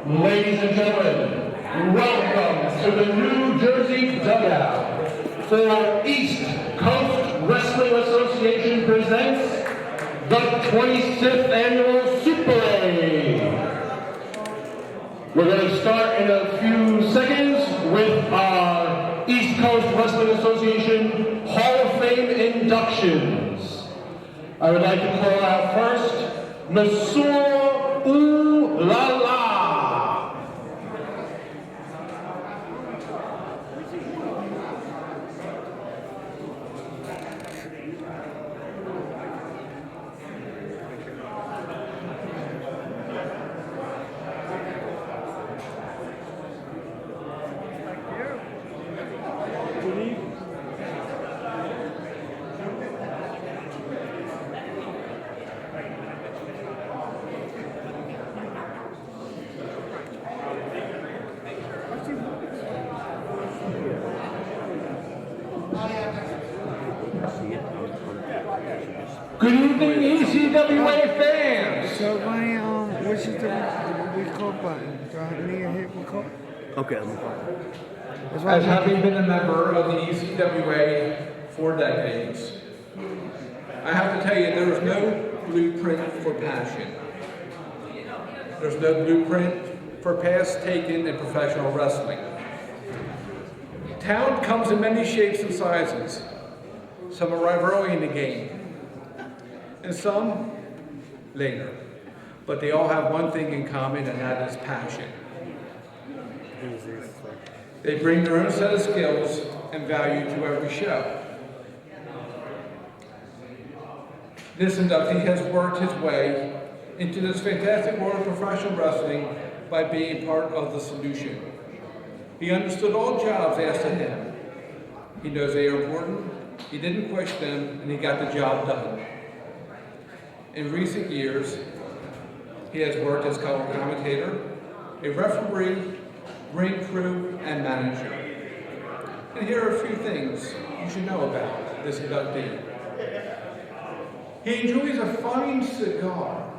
Ladies and gentlemen, welcome to the New Jersey Dugout for East Coast Wrestling Association presents the 26th Annual Super A. We're going to start in a few seconds with our East Coast Wrestling Association Hall of Fame inductions. I would like to call out first, Monsieur Ooh La La. Good evening, ECWA fans! So what's the record button? Do I need to hit record? Okay. As having been a member of the ECWA for decades, I have to tell you there is no blueprint for passion. There's no blueprint for paths taken in professional wrestling. Talent comes in many shapes and sizes. Some arrive early in the game, and some later. But they all have one thing in common, and that is passion. They bring their own set of skills and value to every show. This inductee has worked his way into this fantastic world of professional wrestling by being part of the solution. He understood all jobs asked of him. He knows they are important, he didn't question them, and he got the job done. In recent years, he has worked as color commentator, a referee, ring crew, and manager. And here are a few things you should know about this inductee. He enjoys a fine cigar.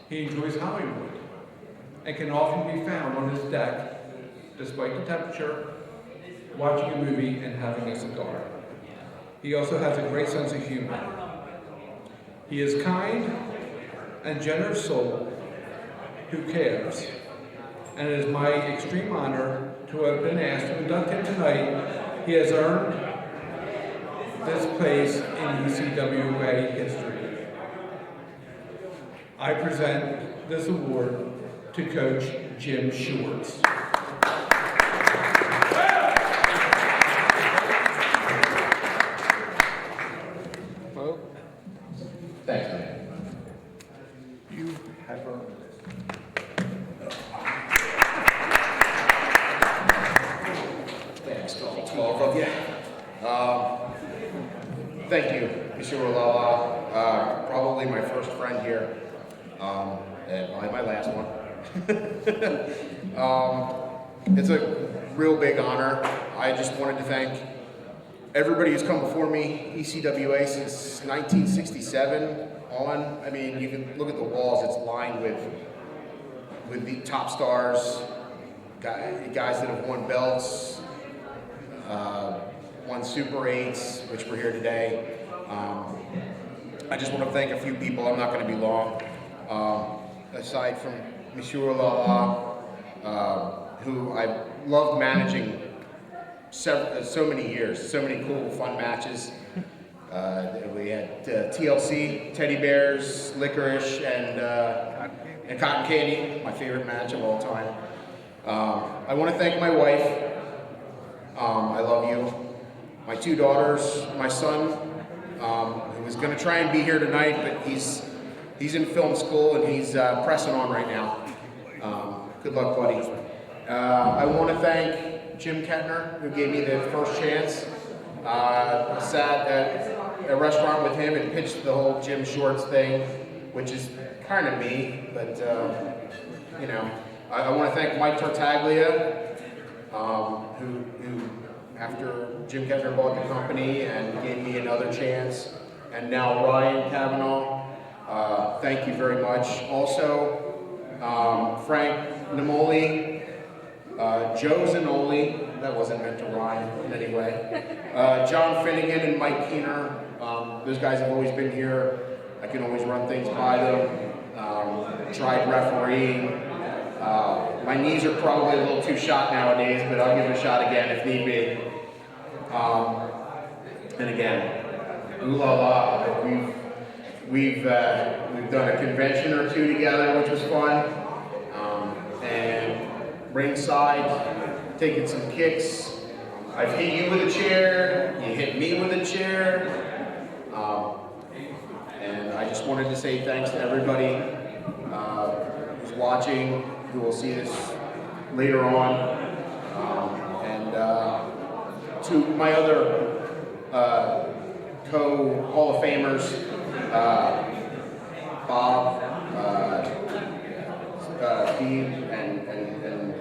He enjoys Hollywood and can often be found on his deck, despite the temperature, watching a movie and having a cigar. He also has a great sense of humor. He is kind and generous soul who cares, and it is my extreme honor to have been asked to induct him tonight. He has earned this place in ECWA history. I present this award to Coach Jim Schwartz. Thanks, man. You have earned this. Thanks to all of you. Thank you, Monsieur Lawler. Probably my first friend here, and probably my last one. It's a real big honor. I just wanted to thank everybody who's come before me, ECWA, since 1967 on. I mean, you can look at the walls, it's lined with the top stars, guys that have won belts, won Super 8s, which we're here today. I just want to thank a few people. I'm not going to be long. Aside from Monsieur Lawler, who I've loved managing so many years, so many cool, fun matches. We had TLC, Teddy Bears, Licorice, and Cotton Candy, my favorite match of all time. I want to thank my wife. I love you. My two daughters, my son, who was going to try and be here tonight, but he's in film school and he's pressing on right now. Good luck, buddy. I want to thank Jim Kettner, who gave me the first chance. Sat at a restaurant with him and pitched the whole Jim Schwartz thing, which is kind of me, but you know. I want to thank Mike Tartaglia, who after Jim Kettner bought the company and gave me another chance, and now Ryan Kavanaugh. Thank you very much. Also, Frank Namoli, Joe Zanoli, that wasn't meant to rhyme in any way, John Finnegan and Mike Keener. Those guys have always been here. I can always run things by them. Tried refereeing. My knees are probably a little too shot nowadays, but I'll give it a shot again if need be. And again, ooh la la. We've done a convention or two together, which was fun. And ringside, taking some kicks. I've hit you with a chair. You hit me with a chair. And I just wanted to say thanks to everybody who's watching, who will see this later on, and to my other co-Hall of Famers, Bob, Steve, and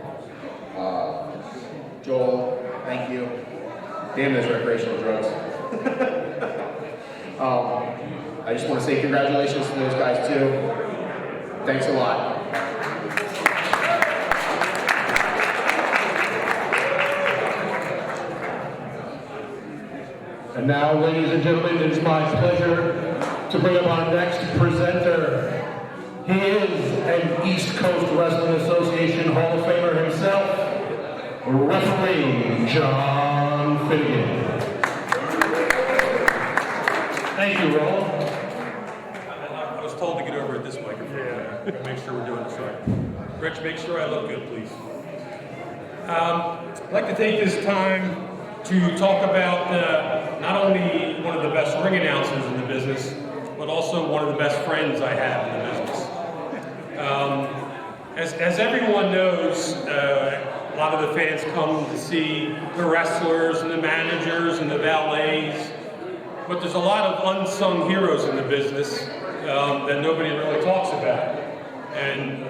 Joel, thank you. Damn those recreational drugs. I just want to say congratulations to those guys too. Thanks a lot. And now, ladies and gentlemen, it is my pleasure to bring up our next presenter. He is an East Coast Wrestling Association Hall of Famer himself, referee John Finnegan. Thank you, Roll. I was told to get over at this microphone. Make sure we're doing this right. Rich, make sure I look good, please. I'd like to take this time to talk about not only one of the best ring announcers in the business, but also one of the best friends I have in the business. As everyone knows, a lot of the fans come to see the wrestlers and the managers and the valets, but there's a lot of unsung heroes in the business that nobody really talks about. And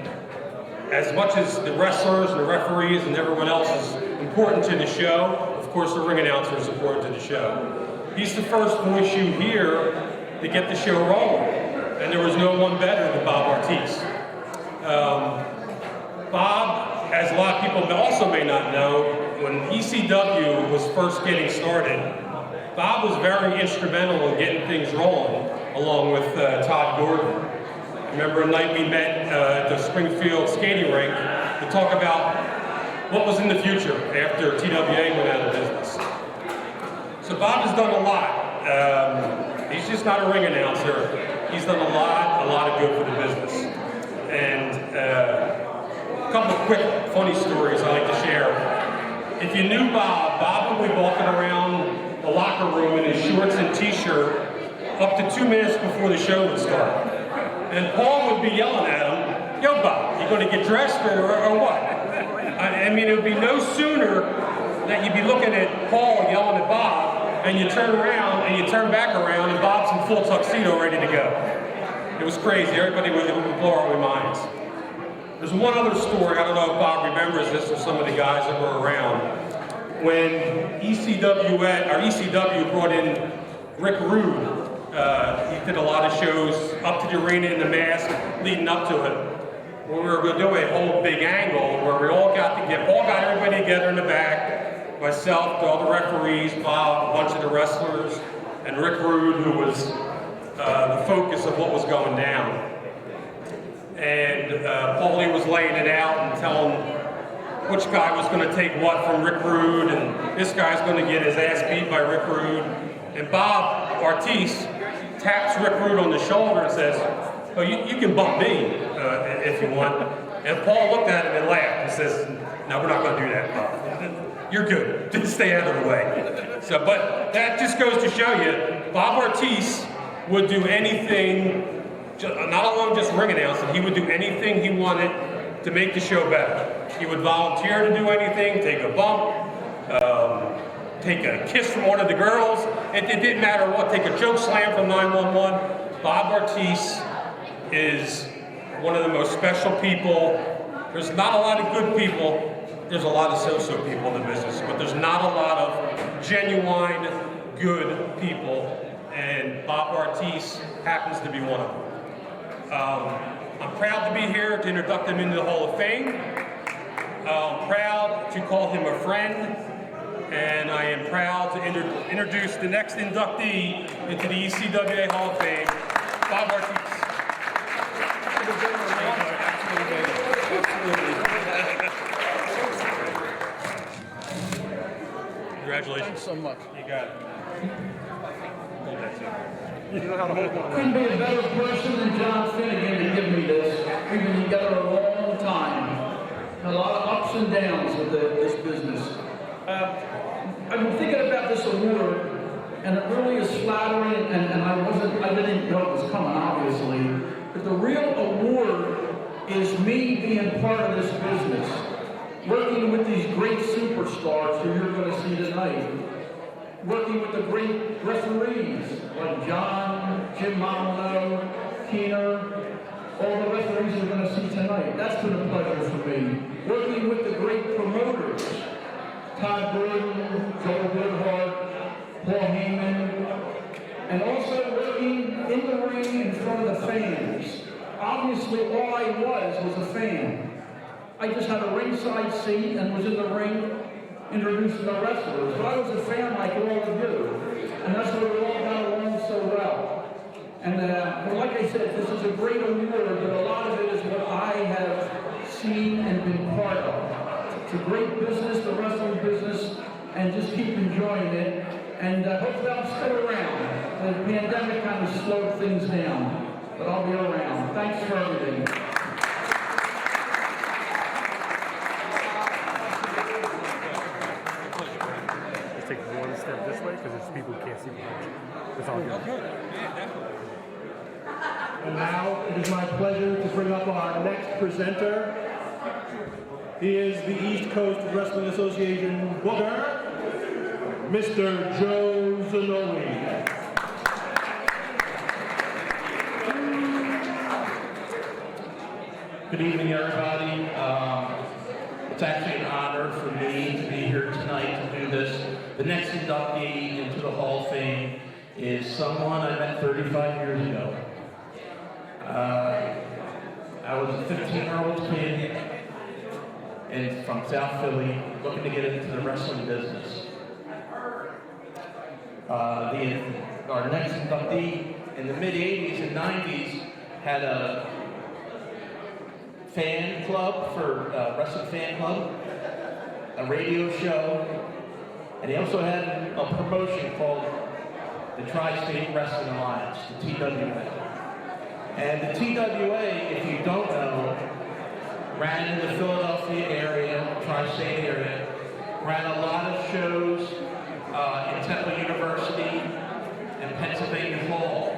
as much as the wrestlers and the referees and everyone else is important to the show, of course the ring announcer is important to the show. He's the first voice you hear to get the show rolling, and there was no one better than Bob Artese. Bob, as a lot of people also may not know, when ECW was first getting started, Bob was very instrumental in getting things rolling, along with Todd Gordon. I remember a night we met at the Springfield skating rink to talk about what was in the future after TWA went out of business. So Bob has done a lot. He's just not a ring announcer. He's done a lot of good for the business. And a couple of quick funny stories I like to share. If you knew Bob, Bob would be walking around the locker room in his shorts and t-shirt up to 2 minutes before the show would start. And Paul would be yelling at him, "Yo, Bob, you going to get dressed or what?" I mean, it would be no sooner that you'd be looking at Paul yelling at Bob, and you turn around and you turn back around, and Bob's in full tuxedo ready to go. It was crazy. Everybody would blow our minds. There's one other story. I don't know if Bob remembers this or some of the guys that were around. When ECW brought in Rick Rude, he did a lot of shows up to the arena in the mask, leading up to it. We were going to do a whole big angle where we all got everybody together in the back, myself, all the referees, Bob, a bunch of the wrestlers, and Rick Rude, who was the focus of what was going down. And Paulie was laying it out and telling which guy was going to take what from Rick Rude, and this guy's going to get his ass beat by Rick Rude. And Bob Artese taps Rick Rude on the shoulder and says, "Oh, you can bump me if you want." And Paul looked at him and laughed and says, "No, we're not going to do that, Bob. You're good. Just stay out of the way." So, but that just goes to show you, Bob Artese would do anything, not alone just ring announcing, he would do anything he wanted to make the show better. He would volunteer to do anything, take a bump, take a kiss from one of the girls. It didn't matter what, take a choke slam from 911. Bob Artese is one of the most special people. There's not a lot of good people. There's a lot of so-so people in the business, but there's not a lot of genuine, good people, and Bob Artese happens to be one of them. I'm proud to be here to induct him into the Hall of Fame. I'm proud to call him a friend, and I am proud to introduce the next inductee into the ECWA Hall of Fame, Bob Ortiz. Congratulations. Thanks so much. You got it. Hold that too. You know how to hold one. Couldn't be a better person than John Finnegan to give me this. We've been together a long time. A lot of ups and downs with this business. I've been thinking about this award, and it really is flattering, and I didn't know it was coming, obviously. But the real award is me being part of this business. Working with these great superstars who you're going to see tonight. Working with the great referees like John, Jim Molyneux, Keener, all the referees you're going to see tonight. That's been a pleasure for me. Working with the great promoters, Todd Gordon, Joel Goodhart, Paul Heyman, and also working in the ring in front of the fans. Obviously, all I was a fan. I just had a ringside seat and was in the ring introducing the wrestlers. But I was a fan like all of you. And that's why we all got along so well. And well, like I said, this is a great award, but a lot of it is what I have seen and been part of. It's a great business, the wrestling business, and just keep enjoying it. And hopefully I'll still around. The pandemic kind of slowed things down, but I'll be around. Thanks for everything. Take one step this way because there's people who can't see behind you. It's all good. And now it is my pleasure to bring up our next presenter. He is the East Coast Wrestling Association booker, Mr. Joe Zanoli. Good evening, everybody. It's actually an honor for me to be here tonight to do this. The next inductee into the Hall of Fame is someone I met 35 years ago. I was a 15-year-old kid and from South Philly looking to get into the wrestling business. Our next inductee in the mid-'80s and '90s had a fan club for wrestling fan club, a radio show, and he also had a promotion called the Tri-State Wrestling Alliance, the TWA. And the TWA, if you don't know, ran in the Philadelphia area, Tri-State area, ran a lot of shows in Temple University and Pennsylvania Hall.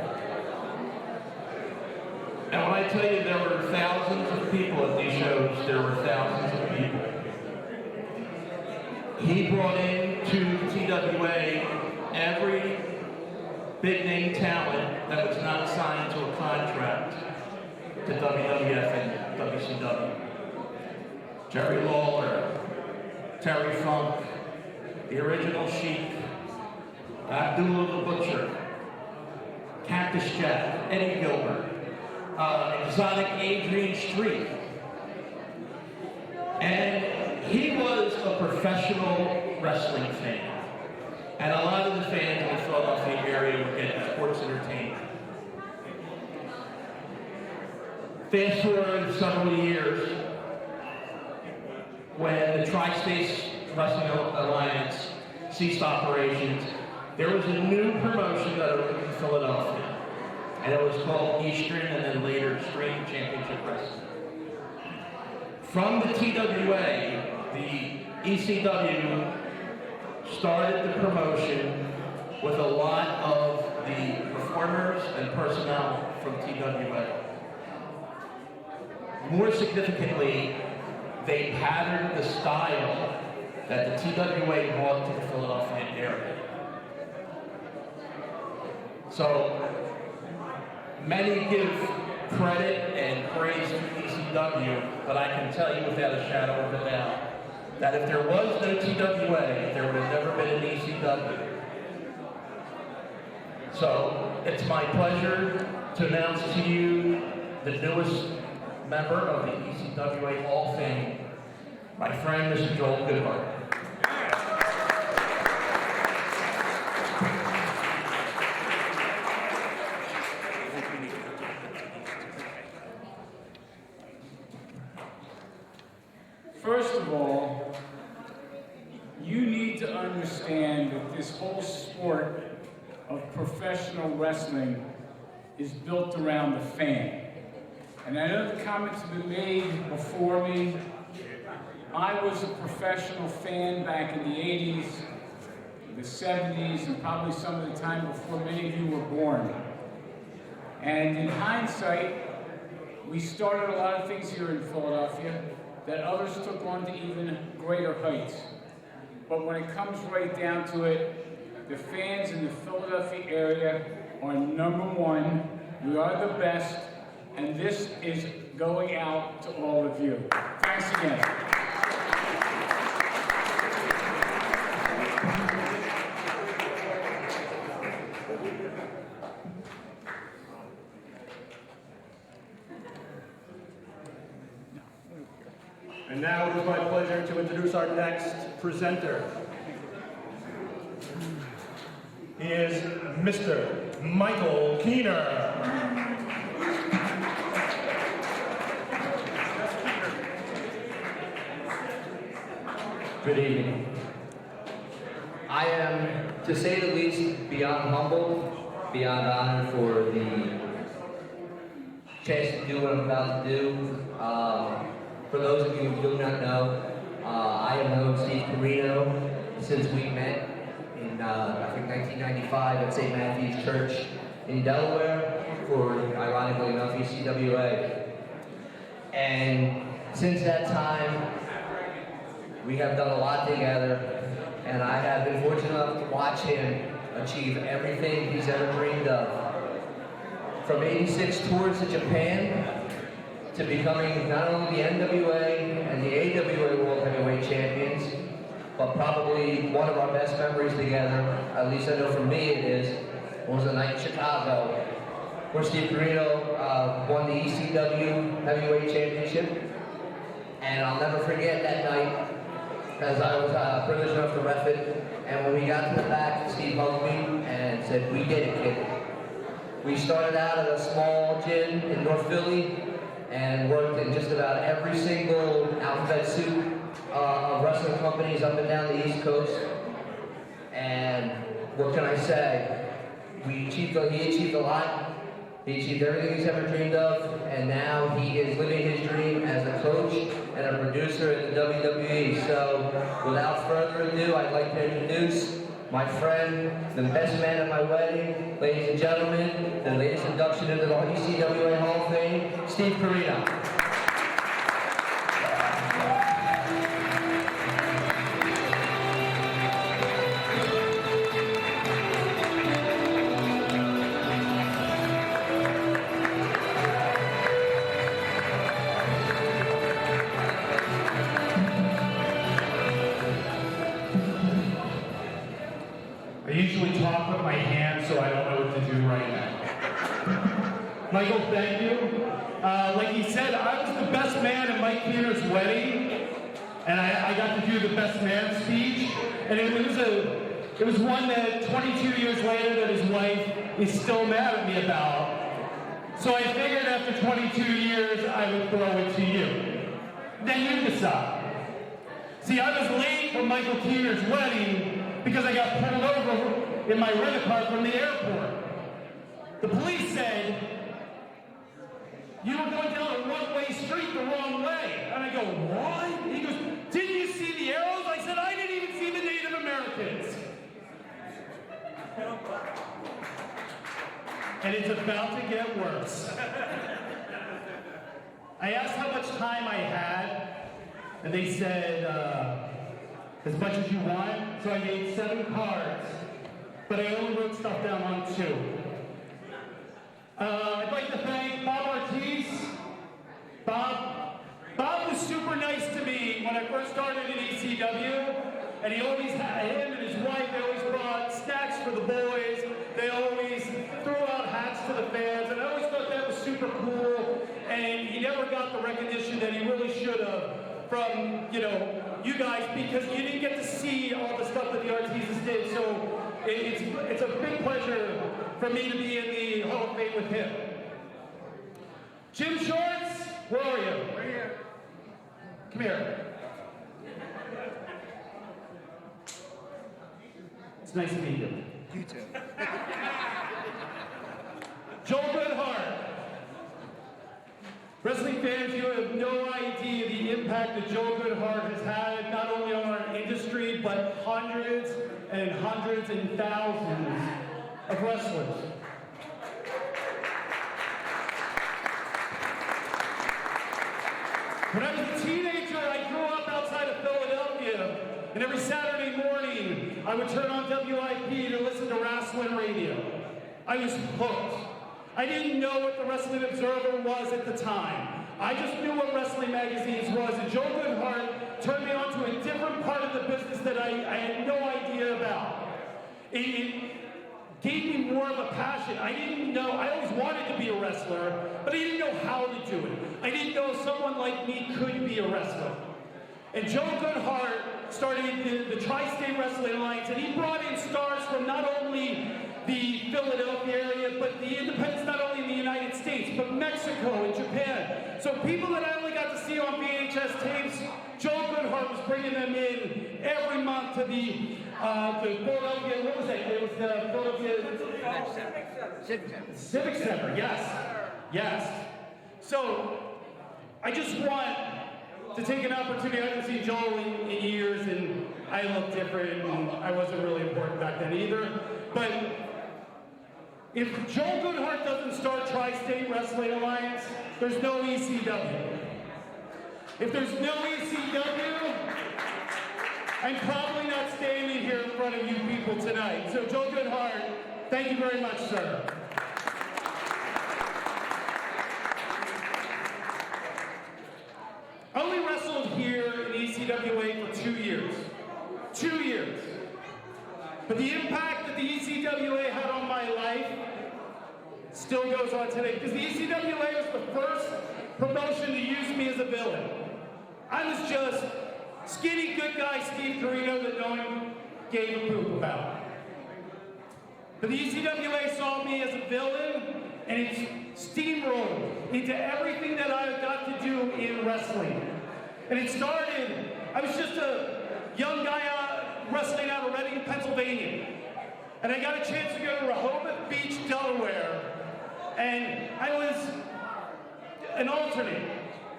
And when I tell you there were thousands of people at these shows, there were thousands of people. He brought into TWA every big name talent that was not signed to a contract to WWF and WCW. Jerry Lawler, Terry Funk, the original Sheik, Abdullah the Butcher, Cactus Jack, Eddie Gilbert, exotic Adrian Street. And he was a professional wrestling fan. And a lot of the fans in the Philadelphia area were getting sports entertainment. Fast forward several years, when the Tri-States Wrestling Alliance ceased operations, there was a new promotion that opened in Philadelphia. And it was called Eastern and then later Extreme Championship Wrestling. From the TWA, the ECW started the promotion with a lot of the performers and personnel from TWA. More significantly, they patterned the style that the TWA brought to the Philadelphia area. So, many give credit and praise to ECW, but I can tell you without a shadow of a doubt that if there was no TWA, there would have never been an ECW. So, it's my pleasure to announce to you the newest member of the ECWA Hall of Fame, my friend, Mr. Joel Goodhart. First of all, you need to understand that this whole sport of professional wrestling is built around the fan. And I know the comments have been made before me. I was a professional fan back in the 80s, the 70s, and probably some of the time before many of you were born. And in hindsight, we started a lot of things here in Philadelphia that others took on to even greater heights. But when it comes right down to it, the fans in the Philadelphia area are number one. We are the best, and this is going out to all of you. Thanks again. And now it is my pleasure to introduce our next presenter. He is Mr. Michael Keener. Good evening. I am, to say the least, beyond humbled, beyond honored for the chance to do what I'm about to do. For those of you who do not know, I have known Steve Corino since we met in, I think, 1995 at St. Matthew's Church in Delaware for, ironically enough, ECWA. And since that time, we have done a lot together, and I have been fortunate enough to watch him achieve everything he's ever dreamed of. From 86 tours to Japan, to becoming not only the NWA and the AWA World Heavyweight Champions, but probably one of our best memories together, at least I know for me it is, was the night in Chicago, where Steve Corino won the ECW Heavyweight Championship. And I'll never forget that night, as I was privileged enough to ref it, and when we got to the back, Steve hugged me and said, "We did it, kid." We started out at a small gym in North Philly, and worked in just about every single alphabet soup of wrestling companies up and down the East Coast. And what can I say? He achieved a lot. He achieved everything he's ever dreamed of, and now he is living his dream as a coach and a producer at the WWE. So, without further ado, I'd like to introduce my friend, the best man at my wedding, ladies and gentlemen, the latest induction into the ECWA Hall of Fame, Steve Corino. I usually talk with my hands, so I don't know what to do right now. Michael, thank you. Like he said, I was the best man at Mike Keener's wedding, and I got to do the best man speech, and it was one that 22 years later that his wife is still mad at me about. So I figured after 22 years, I would throw it to you. Then you decide. See, I was late for Michael Keener's wedding because I got pulled over in my rent-a-car from the airport. The police said, "You were going down a one-way street the wrong way." And I go, "What?" He goes, "Didn't you see the arrows?" I said, "I didn't even see the Native Americans." And it's about to get worse. I asked how much time I had, and they said, as much as you want. So I made 7 cards, but I only wrote stuff down on 2. I'd like to thank Bob Artese. Bob was super nice to me when I first started in ECW, and he always had, him and his wife, they always brought snacks for the boys. They always threw out hats to the fans, and I always thought that was super cool. and he never got the recognition that he really should have from, you know, you guys, because you didn't get to see all the stuff that the Artese did. So it's a big pleasure for me to be in the Hall of Fame with him. Jim Schwartz, where are you? Right here. Come here. It's nice to meet you. You too. Joel Goodhart. Wrestling fans, you have no idea the impact that Joel Goodhart has had, not only on our industry, but hundreds and hundreds and thousands of wrestlers. When I was a teenager, I grew up outside of Philadelphia, and every Saturday morning, I would turn on WIP to listen to wrestling radio. I was hooked. I didn't know what the Wrestling Observer was at the time. I just knew what wrestling magazines was, and Joel Goodhart turned me on to a different part of the business that I had no idea about. It gave me more of a passion. I didn't know, I always wanted to be a wrestler, but I didn't know how to do it. I didn't know someone like me could be a wrestler. And Joel Goodhart started the Tri-State Wrestling Alliance, and he brought in stars from not only the Philadelphia area, but the independents not only in the United States, but Mexico and Japan. So people that I only got to see on VHS tapes, Joel Goodhart was bringing them in every month to the Philadelphia, what was that? It was the Philadelphia Civic Center, yes. Yes. So I just want to take an opportunity. I haven't seen Joel in years, and I look different, and I wasn't really important back then either. But if Joel Goodhart doesn't start Tri-State Wrestling Alliance, there's no ECW. If there's no ECW, I'm probably not standing here in front of you people tonight. So Joel Goodhart, thank you very much, sir. I only wrestled here in ECWA for 2 years. 2 years. But the impact that the ECWA had on my life still goes on today. Because the ECWA was the first promotion to use me as a villain. I was just skinny good guy Steve Corino that no one gave a poop about. But the ECWA saw me as a villain, and it's steamrolled into everything that I got to do in wrestling. And it started, I was just a young guy wrestling out of Reading, Pennsylvania. And I got a chance to go to Rehoboth Beach, Delaware. And I was an alternate.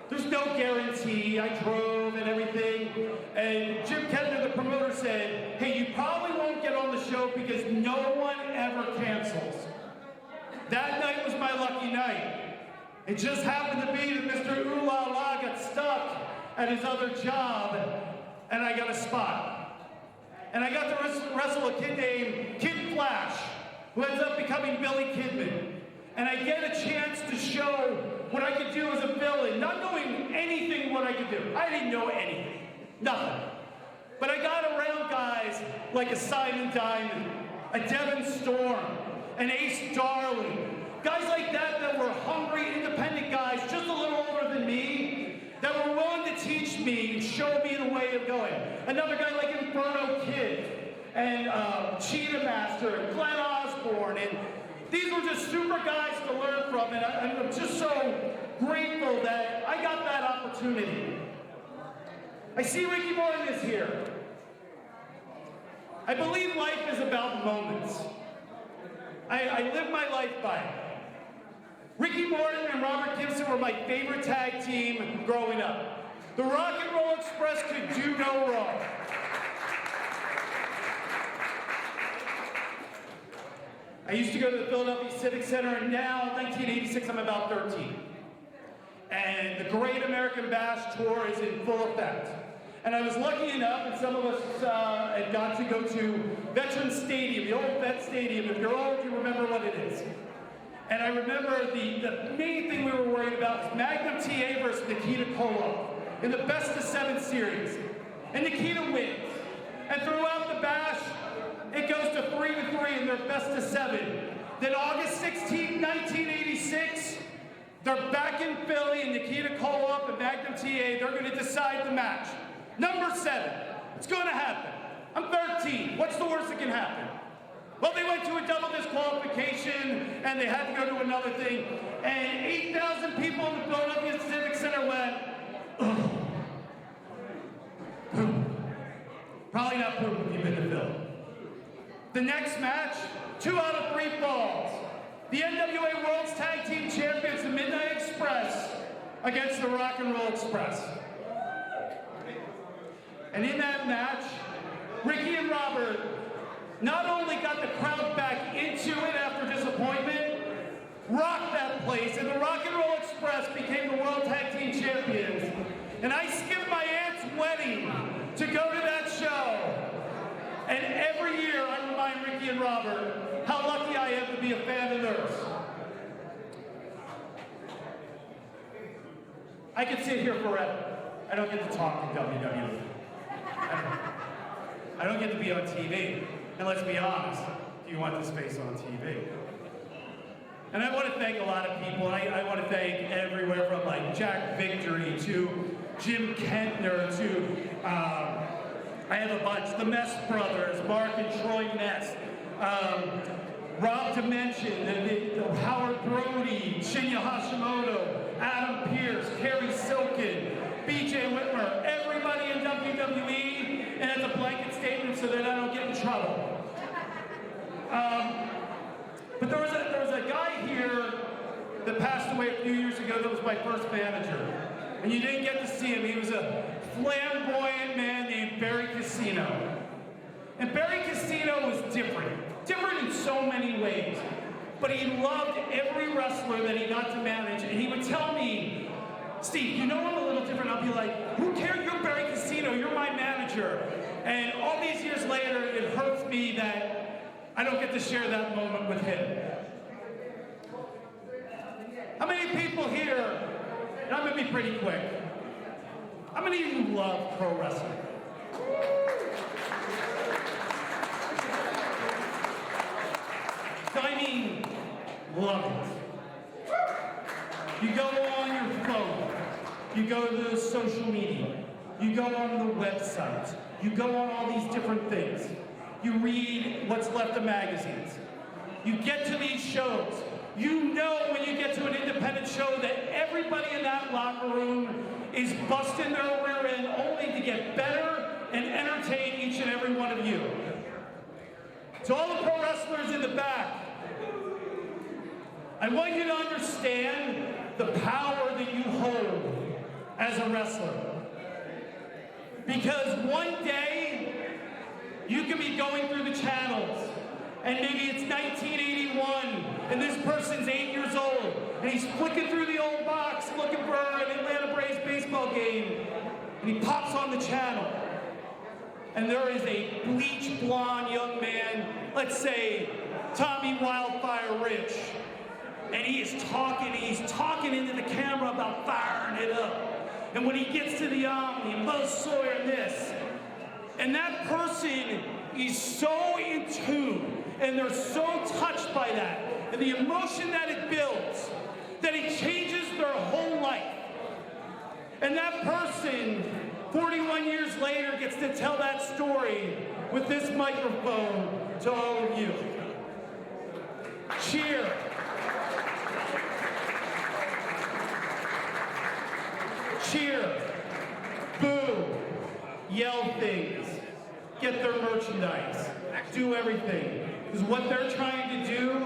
There's no guarantee. I drove and everything. And Jim Kedner, the promoter, said, hey, you probably won't get on the show because no one ever cancels. That night was my lucky night. It just happened to be that Mr. Ooh La La got stuck at his other job, and I got a spot. And I got to wrestle a kid named Kid Flash, who ends up becoming Billy Kidman. And I get a chance to show what I could do as a villain, not knowing anything what I could do. I didn't know anything, nothing. But I got around guys like a Simon Diamond, a Devin Storm, an Ace Darling, guys like that that were hungry, independent guys, just a little older than me, that were willing to teach me and show me the way of going. Another guy like Inferno Kid, and Cheetah Master, and Glenn Osborne, and these were just super guys to learn from, and I'm just so grateful that I got that opportunity. I see Ricky Morton is here. I believe life is about moments. I live my life by it. Ricky Morton and Robert Gibson were my favorite tag team growing up. The Rock and Roll Express could do no wrong. I used to go to the Philadelphia Civic Center, and now, 1986, I'm about 13. And the Great American Bash Tour is in full effect. And I was lucky enough, and some of us had got to go to Veterans Stadium, the old Vet Stadium. If you're old, you remember what it is. And I remember the main thing we were worried about was Magnum TA versus Nikita Koloff in the best-of-7 series. And Nikita wins. And throughout the bash, it goes to 3-3 in their best-of-7. Then August 16, 1986, They're back in Philly, and Nikita Koloff and Magnum TA, they're going to decide the match. Number 7, it's going to happen. I'm 13. What's the worst that can happen? Well, they went to a double disqualification, and they had to go to another thing, and 8,000 people in the Philadelphia Civic Center went, ugh. Poop. Probably not poop if you've been to Philly. The next match, 2 out of 3 falls. The NWA World's Tag Team Champions, the Midnight Express, against the Rock and Roll Express. And in that match, Ricky and Robert not only got the crowd back into it after disappointment, rocked that place, and the Rock and Roll Express became the World Tag Team Champions. And I skipped my aunt's wedding to go to that show. And every year I remind Ricky and Robert how lucky I am to be a fan of theirs. I could sit here forever. I don't get to talk in WWE. I don't get to be on TV. And let's be honest, do you want this face on TV? And I want to thank a lot of people. I want to thank everywhere from like Jack Victory to Jim Kentner to, I have a bunch, the Mess Brothers, Mark and Troy Mess, Rob Dimension, Howard Brody, Shinya Hashimoto, Adam Pierce, Kerry Silken, BJ Whitmer, everybody in WWE, and as a blanket statement so that I don't get in trouble. But there was a guy here that passed away a few years ago that was my first manager. And you didn't get to see him. He was a flamboyant man named Barry Casino. And Barry Casino was different in so many ways. But he loved every wrestler that he got to manage. And he would tell me, Steve, you know I'm a little different. I'll be like, who cares? You're Barry Casino. You're my manager. And all these years later, it hurts me that I don't get to share that moment with him. How many people here, and I'm going to be pretty quick, how many of you love pro wrestling? I mean, love it. You go on your phone, you go to the social media, you go on the website, you go on all these different things. You read what's left of magazines. You get to these shows. You know when you get to an independent show that everybody in that locker room is busting their rear end only to get better and entertain each and every one of you. To all the pro wrestlers in the back, I want you to understand the power that you hold as a wrestler. Because one day, you could be going through the channels, and maybe it's 1981, and this person's 8 years old, and he's flicking through the old box looking for an Atlanta Braves baseball game, and he pops on the channel, and there is a bleach blonde young man, let's say Tommy Wildfire Rich, and he's talking into the camera about firing it up, and when he gets to the Omni, and Buzz Sawyer and this, and that person is so in tune, and they're so touched by that, and the emotion that it builds, that it changes their whole life. And that person, 41 years later, gets to tell that story with this microphone to all of you. Cheer. Cheer. Boo. Yell things, get their merchandise, do everything. Because what they're trying to do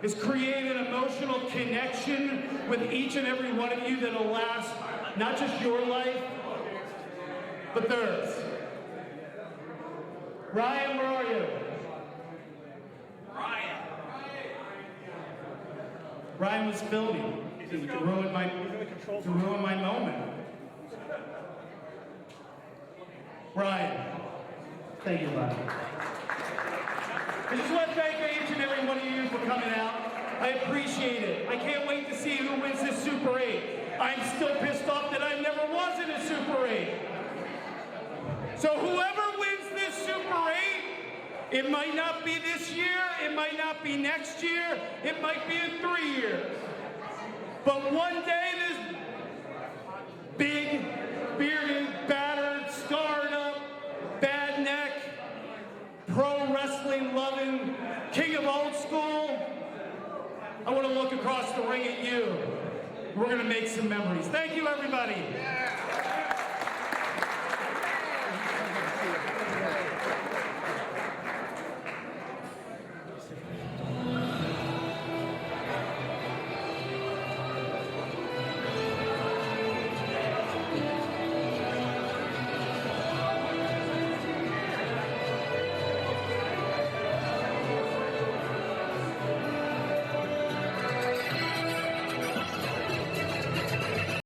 is create an emotional connection with each and every one of you that'll last not just your life, but theirs. Ryan, where are you? Ryan was filming to ruin my moment. Ryan, thank you, Ryan. I just want to thank each and every one of you for coming out. I appreciate it. I can't wait to see who wins this Super 8. I'm still pissed off that I never was in a Super 8. So whoever wins this Super 8, it might not be this year, it might not be next year, it might be in 3 years. But one day this big, bearded, battered, scarred up, bad neck, pro wrestling loving king of old school, I want to look across the ring at you. We're going to make some memories. Thank you, everybody.